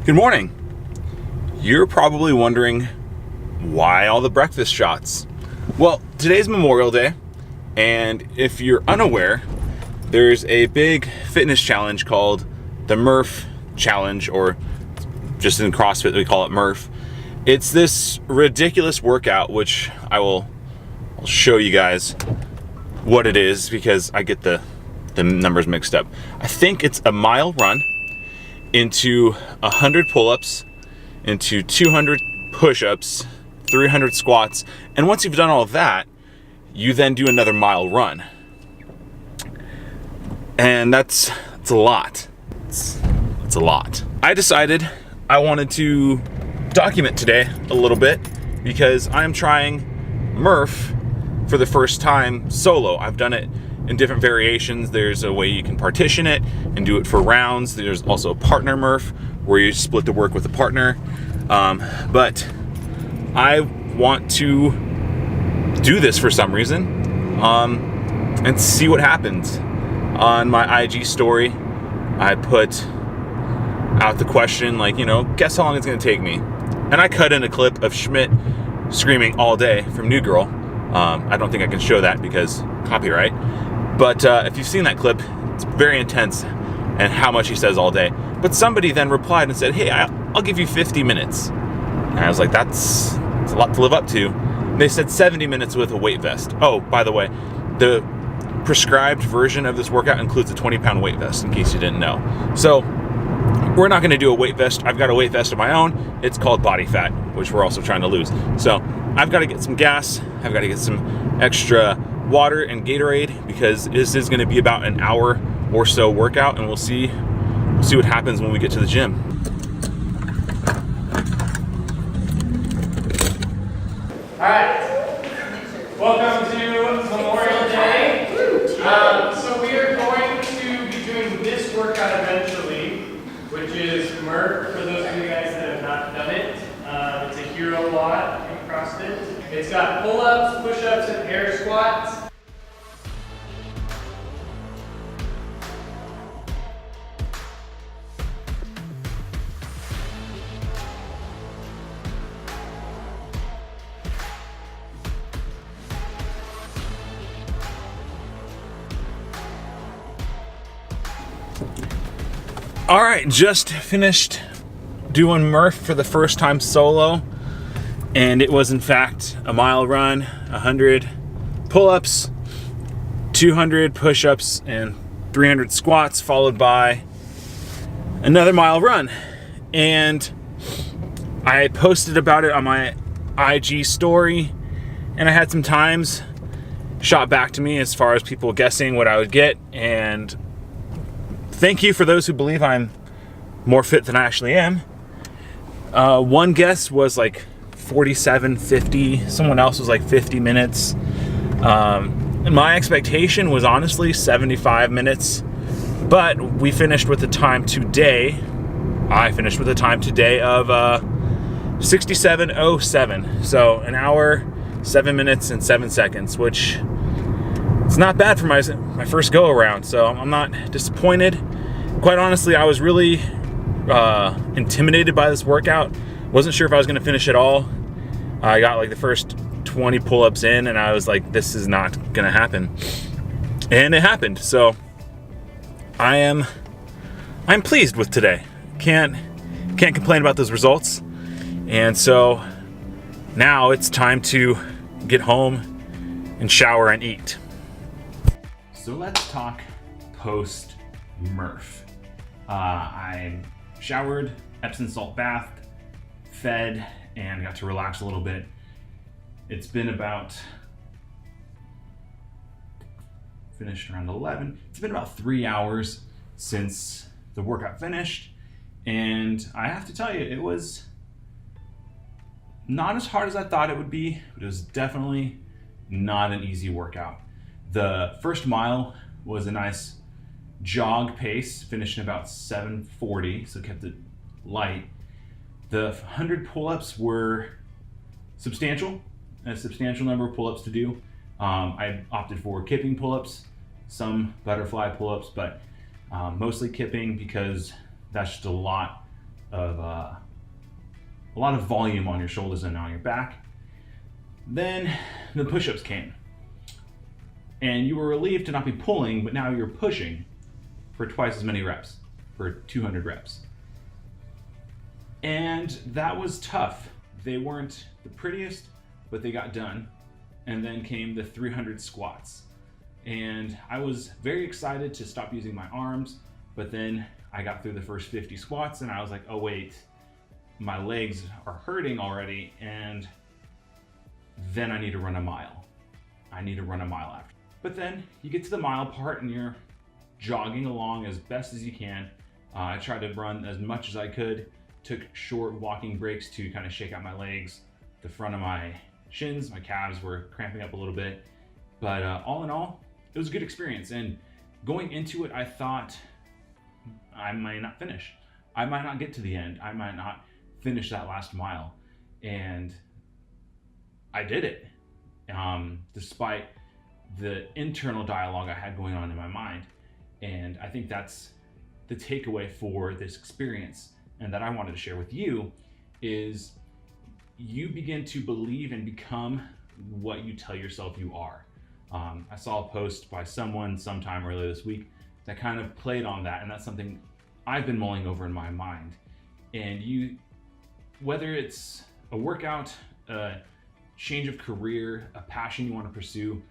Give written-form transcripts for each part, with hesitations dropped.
Good morning. You're probably wondering why all the breakfast shots. Well, today's Memorial Day, and if you're unaware, there's a big fitness challenge called the Murph challenge, or just in CrossFit we call it Murph. It's this ridiculous workout, which I'll show you guys what it is because I get the numbers mixed up. I think it's a mile run into 100 pull-ups, into 200 push-ups, 300 squats, and once you've done all of that, you then do another mile run. And that's a lot. It's a lot. I decided I wanted to document today a little bit because I'm trying Murph for the first time solo. I've done it in different variations. There's a way you can partition it and do it for rounds. There's also a partner Murph where you split the work with a partner. But I want to do this for some reason and see what happens. On my IG story, I put out the question, like, guess how long it's gonna take me? And I cut in a clip of Schmidt screaming all day from New Girl. I don't think I can show that because copyright. But if you've seen that clip, it's very intense and how much he says all day. But somebody then replied and said, hey, I'll give you 50 minutes. And I was like, that's a lot to live up to. And they said 70 minutes with a weight vest. Oh, by the way, the prescribed version of this workout includes a 20-pound weight vest, in case you didn't know. So we're not gonna do a weight vest. I've got a weight vest of my own. It's called body fat, which we're also trying to lose. So I've gotta get some gas. I've gotta get some extra water and Gatorade because this is going to be about an hour or so workout, and we'll see what happens when we get to the gym. All right, welcome to Memorial Day. So we are going to be doing this workout eventually, which is Murph. For those of you guys that have not done it, it's a hero lot in CrossFit. It's got pull-ups, push-ups, and air squats. All right, just finished doing Murph for the first time solo. And it was in fact a mile run, 100 pull-ups, 200 push-ups, and 300 squats, followed by another mile run. And I posted about it on my IG story, and I had some times shot back to me as far as people guessing what I would get. And thank you for those who believe I'm more fit than I actually am. One guess was like 47, 50. Someone else was like 50 minutes. And my expectation was honestly 75 minutes. But we finished with a time today. I finished with a time today of 67:07. So an hour, 7 minutes, and 7 seconds, which it's not bad for my first go around, so I'm not disappointed. Quite honestly, I was really intimidated by this workout. Wasn't sure if I was going to finish it all. I got like the first 20 pull-ups in, and I was like, this is not going to happen. And it happened. So I'm pleased with today. Can't complain about those results. And so now it's time to get home and shower and eat. So let's talk post Murph. I showered, Epsom salt bath, fed, and got to relax a little bit. It's been finished around 11. It's been about 3 hours since the workout finished. And I have to tell you, it was not as hard as I thought it would be, but it was definitely not an easy workout. The first mile was a nice jog pace, finished in about 7:40, so kept it light. The 100 pull-ups were substantial, a substantial number of pull-ups to do. I opted for kipping pull-ups, some butterfly pull-ups, but mostly kipping because that's just a lot of volume on your shoulders and on your back. Then the push-ups came, and you were relieved to not be pulling, but now you're pushing for twice as many reps, for 200 reps. And that was tough. They weren't the prettiest, but they got done. And then came the 300 squats. And I was very excited to stop using my arms, but then I got through the first 50 squats and I was like, oh wait, my legs are hurting already, and then I need to run a mile. I need to run a mile after. But then you get to the mile part and you're jogging along as best as you can. I tried to run as much as I could, took short walking breaks to kind of shake out my legs. The front of my shins, my calves were cramping up a little bit. But all in all, it was a good experience. And going into it, I thought I might not finish. I might not get to the end. I might not finish that last mile. And I did it, despite the internal dialogue I had going on in my mind. And I think that's the takeaway for this experience, and that I wanted to share with you, is you begin to believe and become what you tell yourself you are. I saw a post by someone sometime earlier this week that kind of played on that, and that's something I've been mulling over in my mind. And whether it's a workout, a change of career, a passion you want to pursue,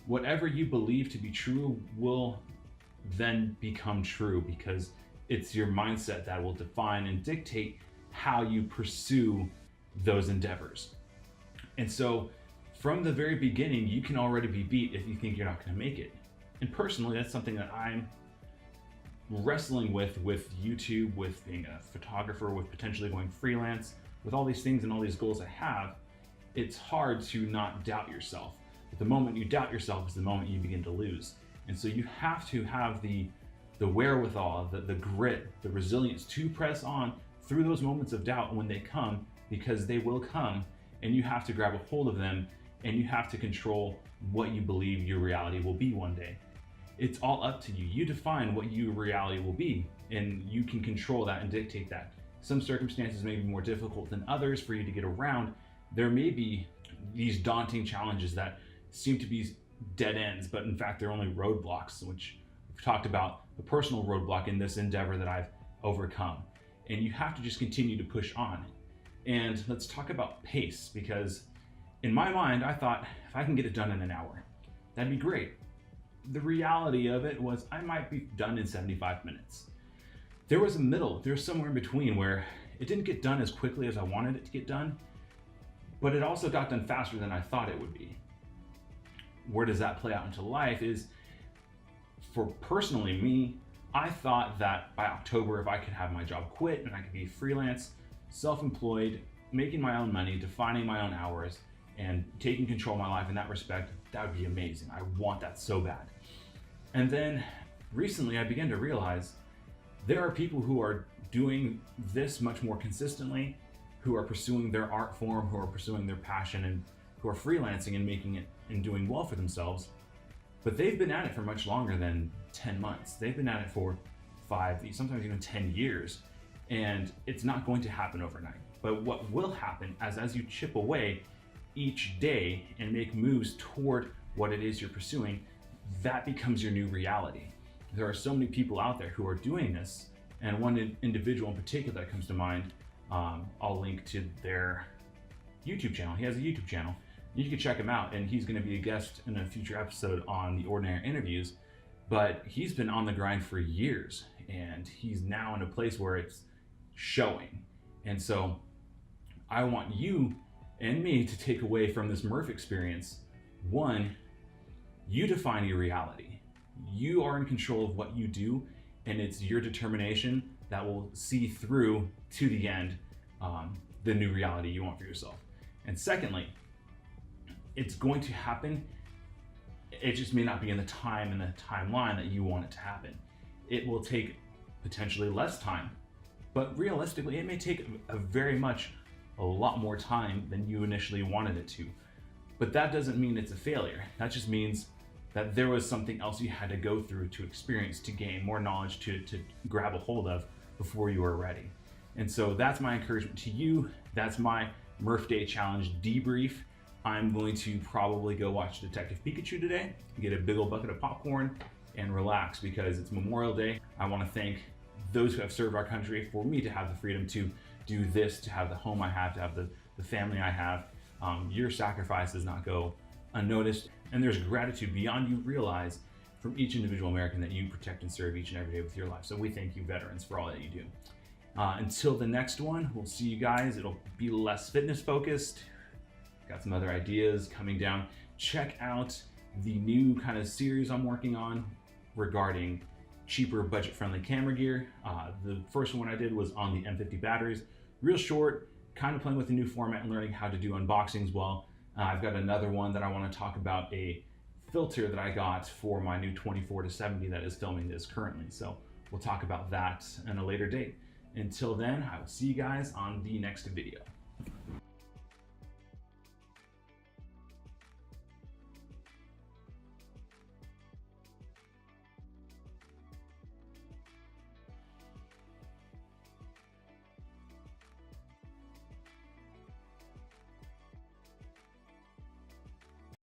whatever you believe to be true will then become true, because it's your mindset that will define and dictate how you pursue those endeavors. And so from the very beginning, you can already be beat if you think you're not going to make it. And personally, that's something that I'm wrestling with YouTube, with being a photographer, with potentially going freelance, with all these things and all these goals I have. It's hard to not doubt yourself. But the moment you doubt yourself is the moment you begin to lose. And so you have to have the wherewithal, the grit, the resilience to press on through those moments of doubt when they come, because they will come, and you have to grab a hold of them, and you have to control what you believe your reality will be one day. It's all up to you. You define what your reality will be, and you can control that and dictate that. Some circumstances may be more difficult than others for you to get around. There may be these daunting challenges that seem to be dead ends, but in fact they're only roadblocks, which we've talked about, the personal roadblock in this endeavor that I've overcome. And you have to just continue to push on. And let's talk about pace, because in my mind, I thought if I can get it done in an hour, that'd be great. The reality of it was I might be done in 75 minutes. There was somewhere in between where it didn't get done as quickly as I wanted it to get done, but it also got done faster than I thought it would be. Where does that play out into life is, for personally me, I thought that by October, if I could have my job quit and I could be freelance, self-employed, making my own money, defining my own hours, and taking control of my life in that respect, that would be amazing. I want that so bad. And then recently I began to realize there are people who are doing this much more consistently, who are pursuing their art form, who are pursuing their passion, and who are freelancing and making it and doing well for themselves but they've been at it for much longer than 10 months. They've been at it for 5, sometimes even 10 years. And it's not going to happen overnight. But what will happen as you chip away each day and make moves toward what it is you're pursuing, that becomes your new reality. There are so many people out there who are doing this, and one individual in particular that comes to mind, I'll link to their YouTube channel. He has a YouTube channel. You can check him out, and he's going to be a guest in a future episode on the Ordinary Interviews. But he's been on the grind for years, and he's now in a place where it's showing. And so I want you and me to take away from this Murph experience, one, you define your reality. You are in control of what you do, and it's your determination that will see through to the end the new reality you want for yourself. And secondly, it's going to happen. It just may not be in the time and the timeline that you want it to happen. It will take potentially less time, but realistically, it may take a lot more time than you initially wanted it to. But that doesn't mean it's a failure. That just means that there was something else you had to go through, to experience, to gain more knowledge, to grab a hold of before you were ready. And so that's my encouragement to you. That's my Murph Day Challenge debrief. I'm going to probably go watch Detective Pikachu today, get a big old bucket of popcorn, and relax because it's Memorial Day. I want to thank those who have served our country for me to have the freedom to do this, to have the home I have, to have the family I have. Your sacrifice does not go unnoticed, and there's gratitude beyond you realize from each individual American that you protect and serve each and every day with your life. So we thank you, veterans, for all that you do. Until the next one, we'll see you guys. It'll be less fitness focused. Got some other ideas coming down. Check out the new kind of series I'm working on regarding cheaper, budget-friendly camera gear. The first one I did was on the M50 batteries. Real short, kind of playing with the new format and learning how to do unboxings well. I've got another one that I want to talk about, a filter that I got for my new 24-70 that is filming this currently. So we'll talk about that in a later date. Until then, I will see you guys on the next video.